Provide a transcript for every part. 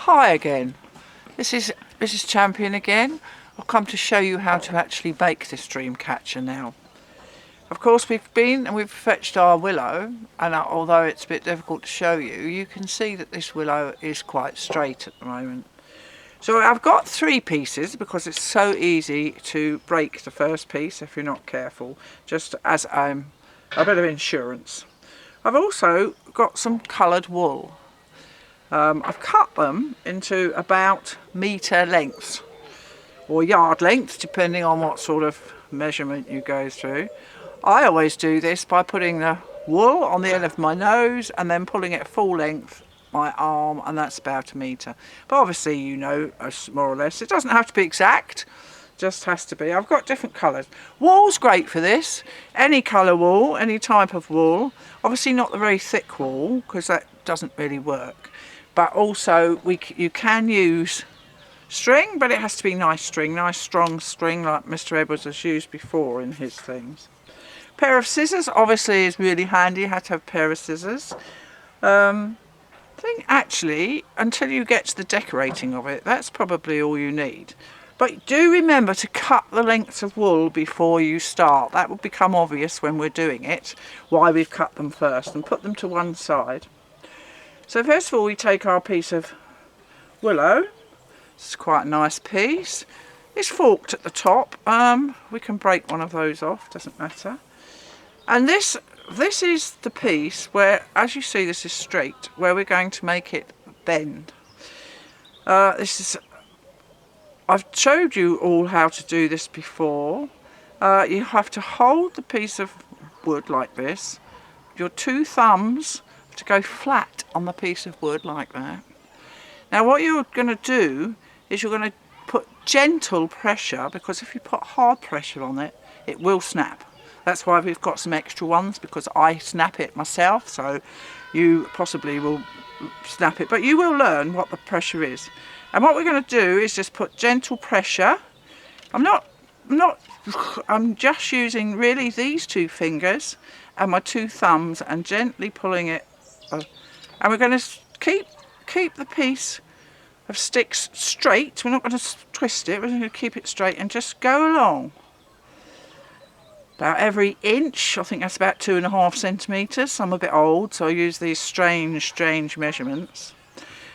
Hi again, this is Mrs. Champion again. I've come to show you how to actually make this dream catcher now. Of course we've been and we've fetched our willow, and although it's a bit difficult to show you, you can see that this willow is quite straight at the moment. So I've got 3 pieces because it's so easy to break the first piece if you're not careful, just as a bit of insurance. I've also got some coloured wool. I've cut them into about metre lengths or yard length, depending on what sort of measurement you go through. I always do this by putting the wool on the end of my nose and then pulling it full length my arm, and that's about a metre. But obviously you know, more or less, it doesn't have to be exact, just has to be. I've got different colours. Wool's great for this, any colour wool, any type of wool. Obviously not the very thick wool because that doesn't really work. But also you can use string, but it has to be nice string, nice strong string like Mr. Edwards has used before in his things. Pair of scissors obviously is really handy. You have to have a pair of scissors. I think actually until you get to the decorating of it, that's probably all you need. But do remember to cut the lengths of wool before you start. That will become obvious when we're doing it, why we've cut them first, and put them to one side. So first of all we take our piece of willow. It's quite a nice piece. It's forked at the top. We can break one of those off, doesn't matter. And this is the piece where, as you see, this is straight, where we're going to make it bend. I've showed you all how to do this before. You have to hold the piece of wood like this. Your 2 thumbs to go flat on the piece of wood like that. Now what you're going to do is you're going to put gentle pressure, because if you put hard pressure on it, it will snap. That's why we've got some extra ones, because I snap it myself, so you possibly will snap it, but you will learn what the pressure is. And what we're going to do is just put gentle pressure. I'm just using really these 2 fingers and my 2 thumbs and gently pulling it. And we're going to keep the piece of sticks straight. We're not going to twist it, we're going to keep it straight and just go along. About every inch, I think that's about 2.5 centimetres. I'm a bit old, so I use these strange measurements.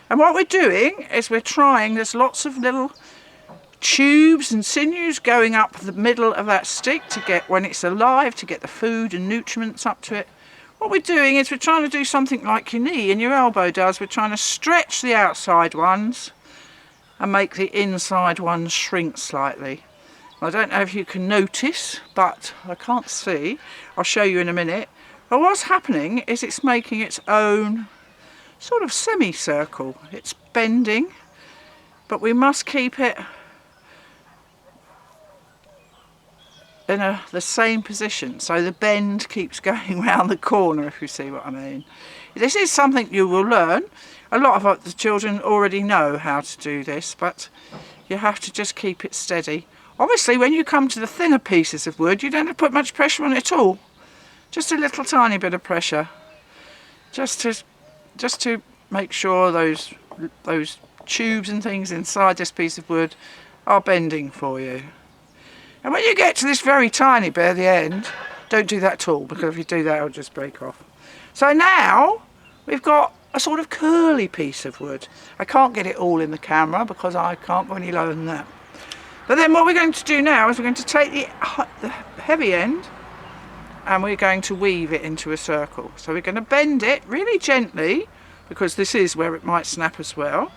And what we're doing is we're trying, there's lots of little tubes and sinews going up the middle of that stick to get, when it's alive, to get the food and nutriments up to it. What we're doing is we're trying to do something like your knee and your elbow does. We're trying to stretch the outside ones and make the inside ones shrink slightly. I don't know if you can notice, but I can't see. I'll show you in a minute. But what's happening is it's making its own sort of semicircle. It's bending, but we must keep it in the same position, so the bend keeps going round the corner, if you see what I mean. This is something you will learn. A lot of the children already know how to do this, but you have to just keep it steady. Obviously when you come to the thinner pieces of wood, you don't have to put much pressure on it at all. Just a little tiny bit of pressure, just to make sure those tubes and things inside this piece of wood are bending for you. And when you get to this very tiny bit at the end, don't do that at all, because if you do that it'll just break off. So now we've got a sort of curly piece of wood. I can't get it all in the camera because I can't go any lower than that. But then what we're going to do now is we're going to take the heavy end and we're going to weave it into a circle. So we're going to bend it really gently, because this is where it might snap as well.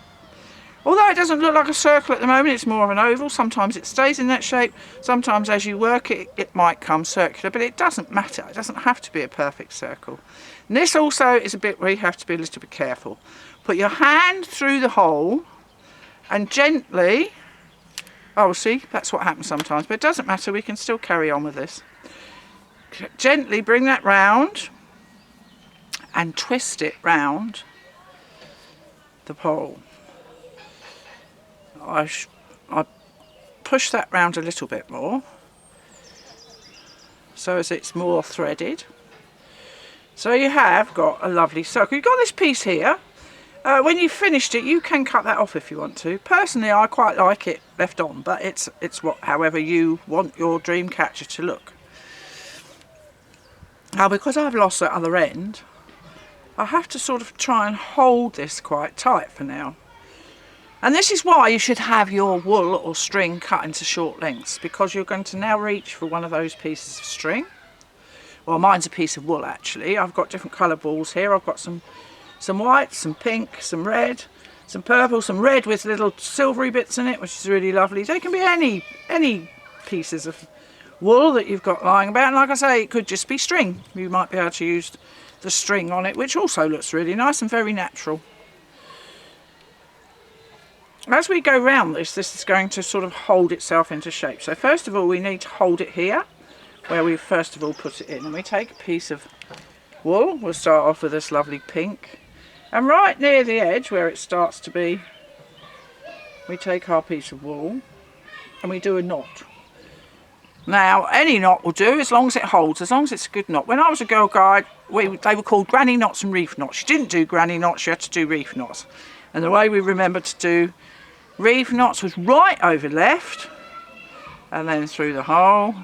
Although it doesn't look like a circle at the moment, it's more of an oval. Sometimes it stays in that shape. Sometimes as you work it, it might come circular, but it doesn't matter. It doesn't have to be a perfect circle. And this also is a bit where you have to be a little bit careful. Put your hand through the hole and gently, oh see, that's what happens sometimes, but it doesn't matter, we can still carry on with this. Gently bring that round and twist it round the pole. I push that round a little bit more so as it's more threaded. So you have got a lovely circle. You've got this piece here When you've finished it, you can cut that off if you want to. Personally, I quite like it left on, but it's however you want your dream catcher to look. Now, because I've lost the other end, I have to sort of try and hold this quite tight for now. And this is why you should have your wool or string cut into short lengths, because you're going to now reach for one of those pieces of string. Well, mine's a piece of wool actually. I've got different colour balls here. I've got some white, some pink, some red, some purple, some red with little silvery bits in it, which is really lovely. They can be any pieces of wool that you've got lying about. And like I say, it could just be string. You might be able to use the string on it, which also looks really nice and very natural. As we go round this is going to sort of hold itself into shape. So first of all, we need to hold it here, where we first of all put it in. And we take a piece of wool. We'll start off with this lovely pink. And right near the edge, where it starts to be, we take our piece of wool and we do a knot. Now, any knot will do, as long as it holds, as long as it's a good knot. When I was a girl guide, they were called granny knots and reef knots. You didn't do granny knots, you had to do reef knots. And the way we remembered to do reef knots was right over left and then through the hole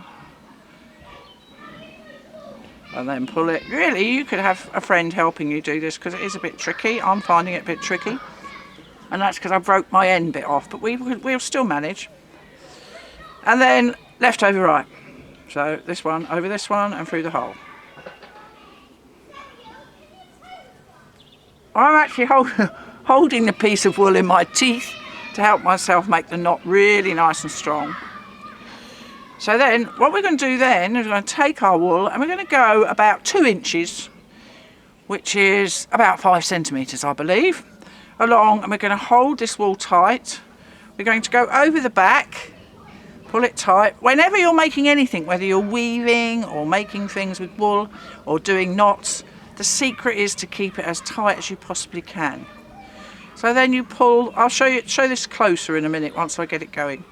and then pull it. Really, you could have a friend helping you do this because it is a bit tricky. I'm finding it a bit tricky, and that's because I broke my end bit off, but we'll still manage. And then left over right, so this one over this one and through the hole. I'm actually holding the piece of wool in my teeth to help myself make the knot really nice and strong. So then what we're going to do then is we're going to take our wool and we're going to go about 2 inches, which is about 5 centimetres I believe, along, and we're going to hold this wool tight. We're going to go over the back, pull it tight. Whenever you're making anything, whether you're weaving or making things with wool or doing knots, the secret is to keep it as tight as you possibly can. So then you pull, I'll show this closer in a minute once I get it going.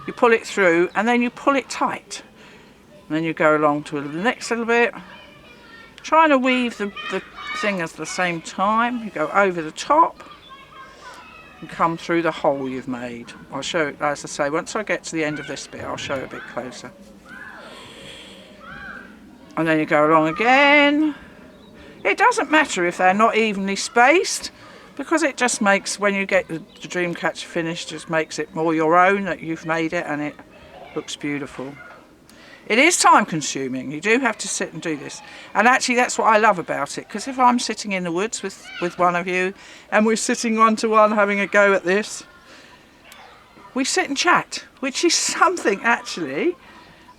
You pull it through and then you pull it tight. And then you go along to the next little bit, trying to weave the thing at the same time. You go over the top and come through the hole you've made. I'll show it, as I say, once I get to the end of this bit, I'll show it a bit closer. And then you go along again. It doesn't matter if they're not evenly spaced, because it just makes, when you get the dream catcher finished, just makes it more your own, that you've made it, and it looks beautiful. It is time consuming. You do have to sit and do this, and actually that's what I love about it, because if I'm sitting in the woods with one of you and we're sitting one to one having a go at this, we sit and chat, which is something actually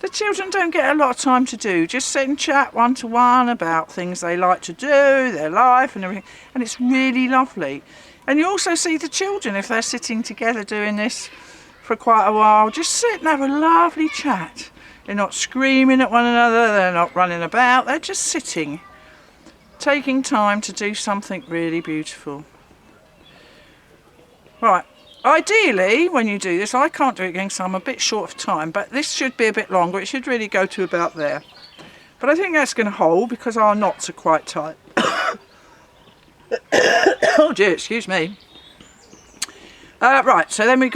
the children don't get a lot of time to do. Just sit and chat one to one about things they like to do, their life and everything, and it's really lovely. And you also see the children, if they're sitting together doing this for quite a while, just sit and have a lovely chat. They're not screaming at one another, they're not running about, they're just sitting, taking time to do something really beautiful. Right. Ideally, when you do this, I can't do it again, so I'm a bit short of time, but this should be a bit longer. It should really go to about there. But I think that's going to hold because our knots are quite tight. Oh dear, excuse me. Right, so then we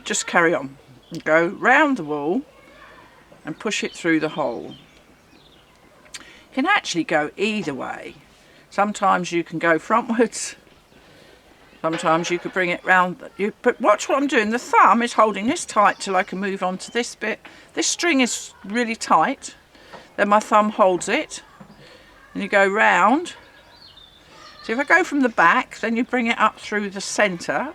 just carry on. Go round the wall and push it through the hole. You can actually go either way. Sometimes you can go frontwards. Sometimes you could bring it round. But watch what I'm doing. The thumb is holding this tight till I can move on to this bit. This string is really tight. Then my thumb holds it. And you go round. So if I go from the back, then you bring it up through the centre.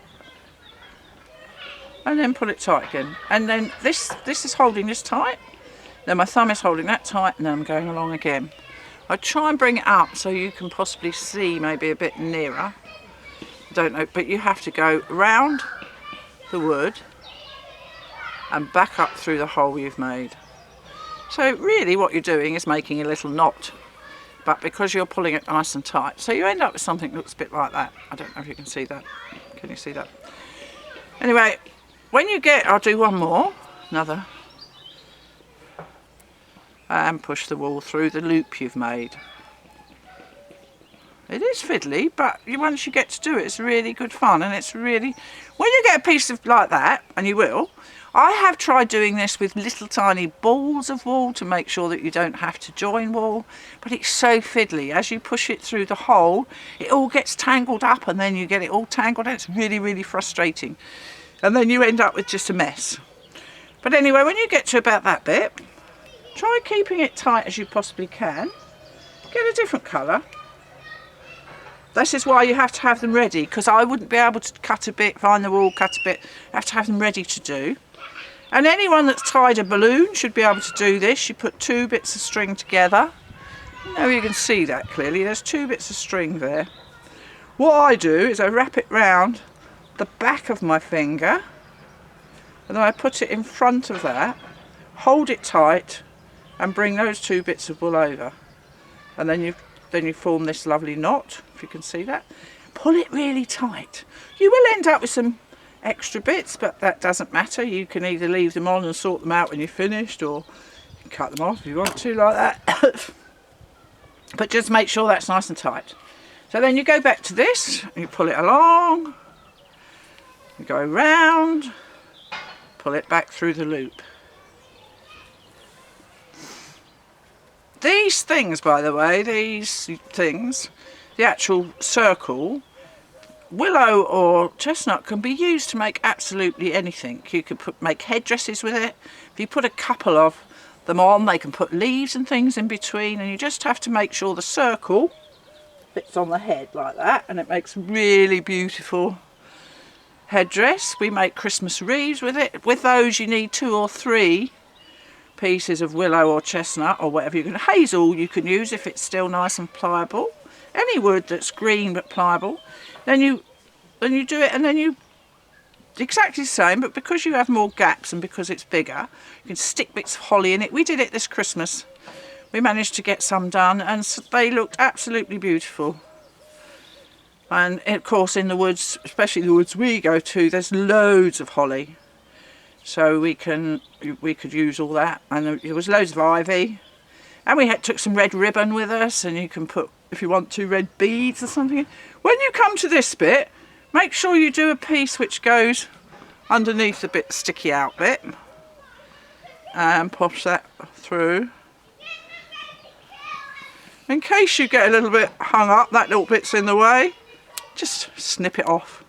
And then pull it tight again. And then this is holding this tight. Then my thumb is holding that tight. And then I'm going along again. I try and bring it up so you can possibly see maybe a bit nearer. Don't know, but you have to go round the wood and back up through the hole you've made. So really what you're doing is making a little knot, but because you're pulling it nice and tight, so you end up with something that looks a bit like that. I don't know if you can see that. Can you see that? Anyway, when you get, I'll do one more, another, and push the wool through the loop you've made. It is fiddly, but once you get to do it, it's really good fun. And it's really, when you get a piece of like that, and you will, I have tried doing this with little tiny balls of wool to make sure that you don't have to join wool, but it's so fiddly. As you push it through the hole, it all gets tangled up, and then you get it all tangled, and it's really, really frustrating. And then you end up with just a mess. But anyway, when you get to about that bit, try keeping it tight as you possibly can. Get a different colour. This is why you have to have them ready, because I wouldn't be able to cut a bit, find the wool, cut a bit. You have to have them ready to do. And anyone that's tied a balloon should be able to do this. You put 2 bits of string together. Now you can see that clearly. There's 2 bits of string there. What I do is I wrap it round the back of my finger, and then I put it in front of that, hold it tight, and bring those 2 bits of wool over. And then you form this lovely knot, if you can see that. Pull it really tight. You will end up with some extra bits, but that doesn't matter. You can either leave them on and sort them out when you're finished, or you can cut them off if you want to, like that. But just make sure that's nice and tight. So then you go back to this, and you pull it along, you go round, pull it back through the loop. These things, by the way, the actual circle, willow or chestnut can be used to make absolutely anything. You could make headdresses with it. If you put a couple of them on, they can put leaves and things in between, and you just have to make sure the circle fits on the head like that, and it makes a really beautiful headdress. We make Christmas wreaths with it. With those you need 2 or 3 pieces of willow or chestnut or whatever you can. Hazel you can use if it's still nice and pliable. Any wood that's green but pliable. Then you do it, and then you exactly the same, but because you have more gaps and because it's bigger, you can stick bits of holly in it. We did it this Christmas. We managed to get some done, and they looked absolutely beautiful. And of course in the woods, especially the woods we go to, there's loads of holly. So we could use all that, and there was loads of ivy. And we took some red ribbon with us, and you can put, if you want to, red beads or something. When you come to this bit, make sure you do a piece which goes underneath the bit sticky out bit, and push that through. In case you get a little bit hung up, that little bit's in the way, just snip it off.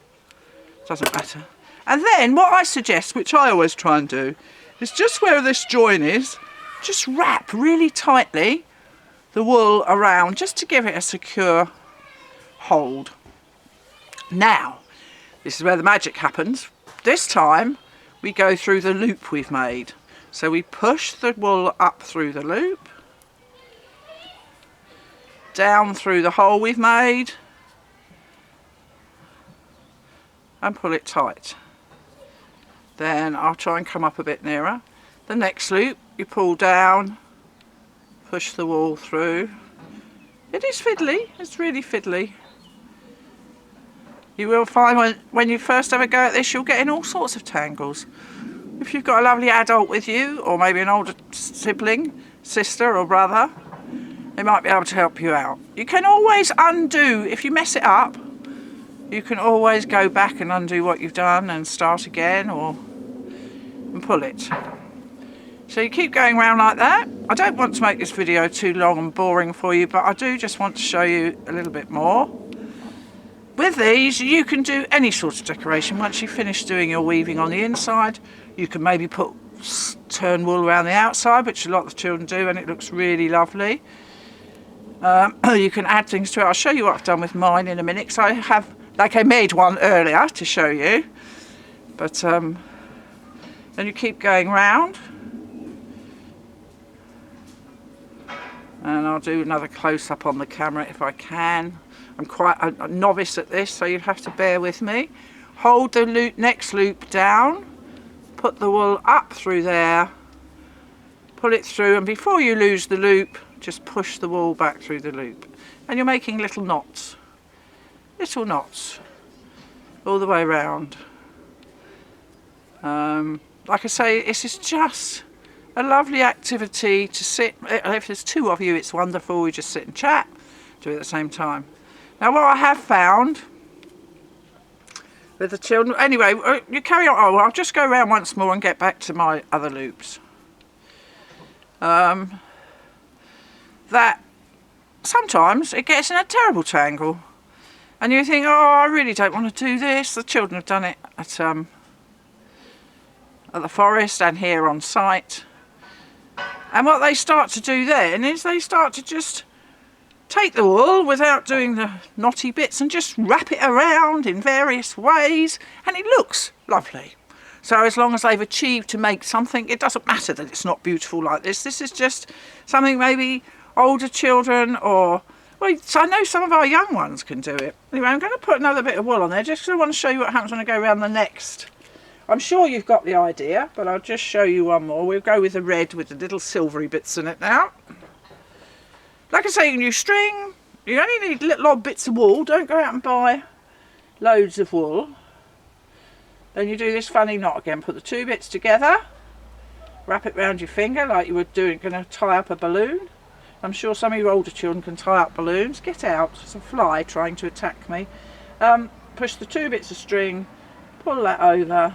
Doesn't matter. And then what I suggest, which I always try and do, is just where this join is, just wrap really tightly the wool around, just to give it a secure hold. Now, this is where the magic happens. This time we go through the loop we've made. So we push the wool up through the loop, down through the hole we've made, and pull it tight. Then I'll try and come up a bit nearer. The next loop you pull down, push the wool through. It is fiddly, it's really fiddly. You will find when you first ever go at this, you'll get in all sorts of tangles. If you've got a lovely adult with you, or maybe an older sibling, sister or brother, they might be able to help you out. You can always undo, if you mess it up, you can always go back and undo what you've done and start again, and pull it. So you keep going around like that. I don't want to make this video too long and boring for you, but I do just want to show you a little bit more. With these, you can do any sort of decoration. Once you've finished doing your weaving on the inside, you can maybe turn wool around the outside, which a lot of the children do, and it looks really lovely. You can add things to it. I'll show you what I've done with mine in a minute, because I have, like I made one earlier to show you. But then you keep going round. And I'll do another close-up on the camera if I can. I'm quite a novice at this, so you'll have to bear with me. Hold the next loop down, put the wool up through there, pull it through, and before you lose the loop, just push the wool back through the loop. And you're making little knots all the way around. Like I say, this is just a lovely activity to sit. If there's 2 of you, it's wonderful. We just sit and chat, do it at the same time. Now what I have found with the children, anyway, you carry on. Oh, I'll just go around once more and get back to my other loops. That sometimes it gets in a terrible tangle and you think, oh, I really don't want to do this. The children have done it at the forest and here on site, and what they start to do then is they start to just take the wool without doing the knotty bits and just wrap it around in various ways, and it looks lovely. So as long as they've achieved to make something, it doesn't matter that it's not beautiful like this. This is just something maybe older children or, well, so I know some of our young ones can do it. Anyway, I'm going to put another bit of wool on there just because I want to show you what happens when I go around the next. I'm sure you've got the idea, but I'll just show you one more. We'll go with the red with the little silvery bits in it now. Like I say, you can use string. You only need little odd bits of wool. Don't go out and buy loads of wool. Then you do this funny knot again. Put the two bits together. Wrap it round your finger like you would do going to tie up a balloon. I'm sure some of your older children can tie up balloons. Get out. It's a fly trying to attack me. Push the two bits of string. Pull that over.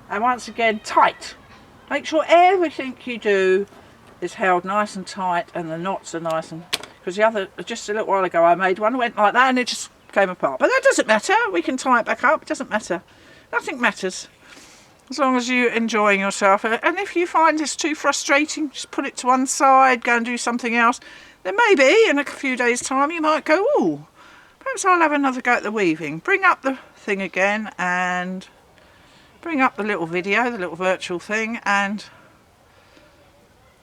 And once again, tight. Make sure everything you do is held nice and tight and the knots are nice, and because the other, just a little while ago I made one, went like that and it just came apart. But that doesn't matter, we can tie it back up, it doesn't matter. Nothing matters. As long as you're enjoying yourself. And if you find this too frustrating, just put it to one side, go and do something else. Then maybe in a few days' time you might go, oh, perhaps I'll have another go at the weaving. Bring up the thing again and bring up the little video, the little virtual thing, and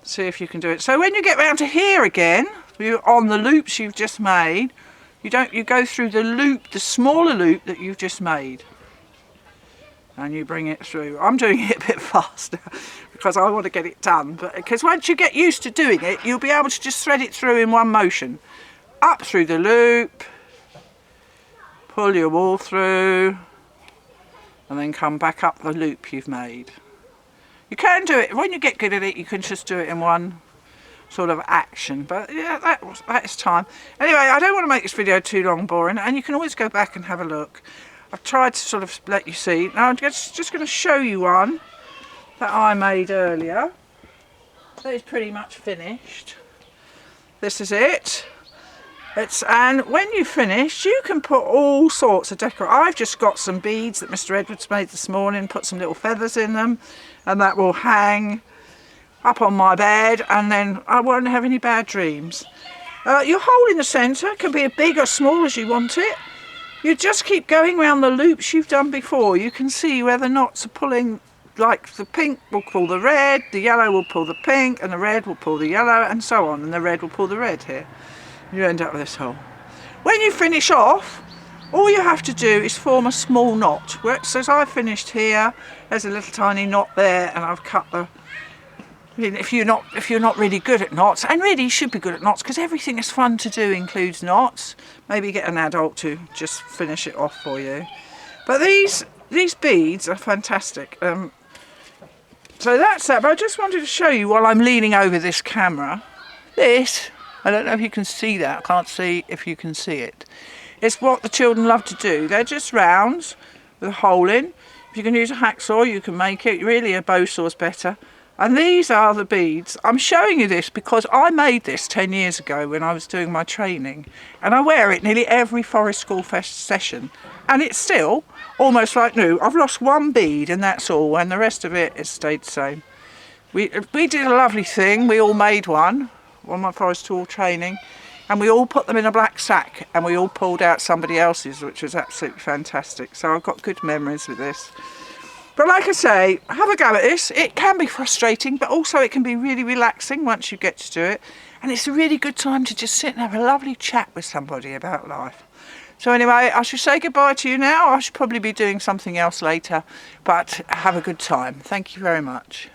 see if you can do it. So when you get round to here again, you're on the loops you've just made, you go through the loop, the smaller loop that you've just made, and you bring it through. I'm doing it a bit faster because I want to get it done, but because once you get used to doing it, you'll be able to just thread it through in one motion. Up through the loop, pull your wool through, and then come back up the loop you've made. You can do it, when you get good at it, you can just do it in one sort of action, but yeah, that is time. Anyway, I don't want to make this video too long, boring, and you can always go back and have a look. I've tried to sort of let you see. Now I'm just going to show you one that I made earlier. That is pretty much finished. This is it. And when you've finished, you can put all sorts of decor. I've just got some beads that Mr. Edwards made this morning, put some little feathers in them, and that will hang up on my bed, and then I won't have any bad dreams. Your hole in the centre can be as big or small as you want it. You just keep going around the loops you've done before. You can see where the knots are pulling, like the pink will pull the red, the yellow will pull the pink, and the red will pull the yellow, and so on, and the red will pull the red here. You end up with this hole. When you finish off, all you have to do is form a small knot. So as I've finished here, there's a little tiny knot there, and I've cut the. If you're not really good at knots, and really you should be good at knots because everything that's fun to do includes knots. Maybe get an adult to just finish it off for you. But these beads are fantastic. So that's that. But I just wanted to show you while I'm leaning over this camera. This. I don't know if you can see that. I can't see if you can see it. It's what the children love to do. They're just rounds with a hole in. If you can use a hacksaw, you can make it. Really, a bow saw's better. And these are the beads. I'm showing you this because I made this 10 years ago when I was doing my training. And I wear it nearly every Forest School Fest session. And it's still almost like new. I've lost one bead and that's all. And the rest of it has stayed the same. We did a lovely thing. We all made one my Forest School training, and we all put them in a black sack and we all pulled out somebody else's, which was absolutely fantastic. So I've got good memories with this. But like I say, have a go at this. It can be frustrating, but also it can be really relaxing once you get to do it, and it's a really good time to just sit and have a lovely chat with somebody about life. So anyway, I should say goodbye to you now. I should probably be doing something else later, but have a good time. Thank you very much.